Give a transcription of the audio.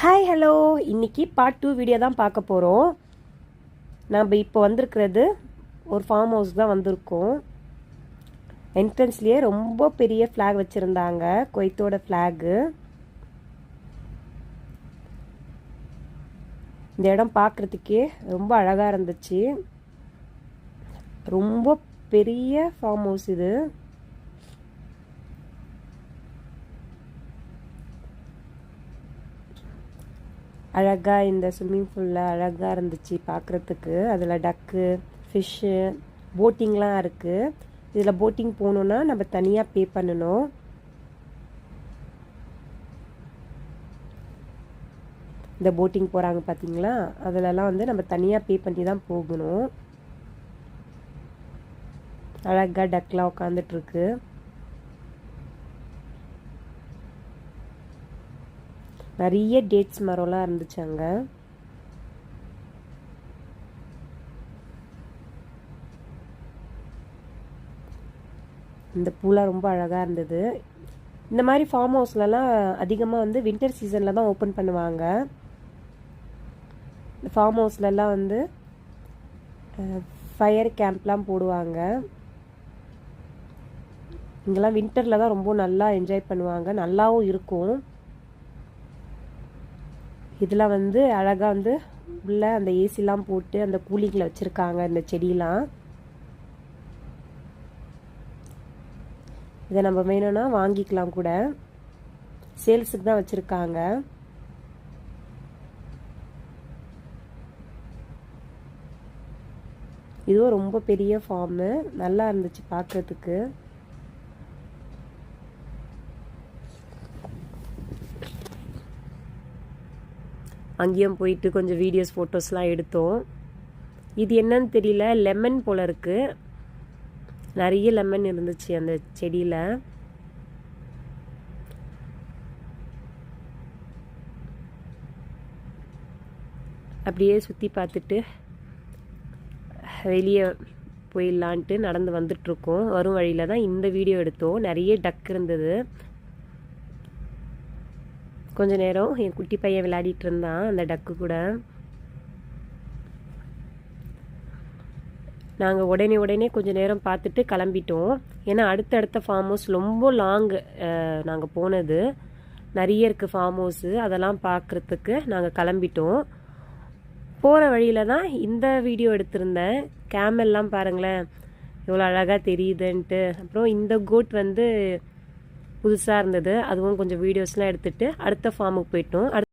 Hi hello, இன்றைக்கி part 2 video தான் பார்க்க போகிறோம். நம்ம இப்போ வந்திருக்கிறது ஒரு ஃபார்ம் ஹவுஸ் தான் வந்திருக்கோம். என்ட்ரன்ஸ்லேயே ரொம்ப பெரிய ஃப்ளாக் வச்சுருந்தாங்க, குவைத்தோட ஃப்ளாகு. இந்த இடம் பார்க்குறதுக்கே ரொம்ப அழகாக இருந்துச்சு. ரொம்ப பெரிய ஃபார்ம் ஹவுஸ் இது. அழகாக இந்த ஸ்விம்மிங் பூலில் அழகாக இருந்துச்சு பார்க்குறதுக்கு. அதில் டக்கு, ஃபிஷ்ஷு, போட்டிங்லாம் இருக்குது. இதில் போட்டிங் போகணுன்னா நம்ம தனியாக பே பண்ணணும். இந்த போட்டிங் போகிறாங்க பார்த்தீங்களா, அதிலலாம் வந்து நம்ம தனியாக பே பண்ணி தான் போகணும். அழகாக டக்லாம் உட்காந்துட்ருக்கு. நிறைய டேட்ஸ் மரம்லாம் இருந்துச்சு அங்கே. இந்த பூலாம் ரொம்ப அழகாக இருந்தது. இந்த மாதிரி ஃபார்ம் ஹவுஸ்லலாம் அதிகமாக வந்து வின்டர் சீசனில் தான் ஓப்பன் பண்ணுவாங்க. இந்த ஃபார்ம் ஹவுஸ்லலாம் வந்து ஃபயர் கேம்ப்லாம் போடுவாங்க. இங்கெல்லாம் வின்டரில் தான் ரொம்ப நல்லா என்ஜாய் பண்ணுவாங்க, நல்லாவும் இருக்கும். இதில் வந்து அழகாக வந்து உள்ளே அந்த ஏசிலாம் போட்டு அந்த கூலிங்கில் வச்சுருக்காங்க இந்த செடியெலாம். இதை நம்ம வேணும்னா வாங்கிக்கலாம் கூட, சேல்ஸுக்கு தான் வச்சுருக்காங்க. இதுவும் ரொம்ப பெரிய ஃபார்மு, நல்லா இருந்துச்சு பார்க்குறதுக்கு. அங்கேயும் போயிட்டு கொஞ்சம் வீடியோஸ் ஃபோட்டோஸ்லாம் எடுத்தோம். இது என்னன்னு தெரியல, லெமன் போல் இருக்குது. நிறைய லெமன் இருந்துச்சு அந்த செடியில். அப்படியே சுற்றி பார்த்துட்டு வெளியே போயிடலான்ட்டு நடந்து வந்துட்ருக்கோம். வரும் வழியில் தான் இந்த வீடியோ எடுத்தோம். நிறைய டக் இருந்தது. கொஞ்ச நேரம் என் குட்டி பையன் விளையாடிட்டு இருந்தான் அந்த டக்கு கூட. நாங்கள் உடனே கொஞ்சம் நேரம் பார்த்துட்டு கிளம்பிட்டோம். ஏன்னா அடுத்தடுத்த ஃபார்ம் ஹவுஸ் ரொம்ப லாங்கு நாங்கள் போனது. நிறைய இருக்குது ஃபார்ம் ஹவுஸு, அதெல்லாம் பார்க்குறதுக்கு நாங்கள் கிளம்பிட்டோம். போகிற வழியில் தான் இந்த வீடியோ எடுத்திருந்தேன். கேமெல்லாம் பாருங்களேன் எவ்வளோ அழகாக தெரியுதுன்ட்டு. அப்புறம் இந்த கோட் வந்து புதுசாக இருந்தது, அதுவும் கொஞ்சம் வீடியோஸ்லாம் எடுத்துகிட்டு அடுத்த ஃபார்முக்கு போயிட்டோம்.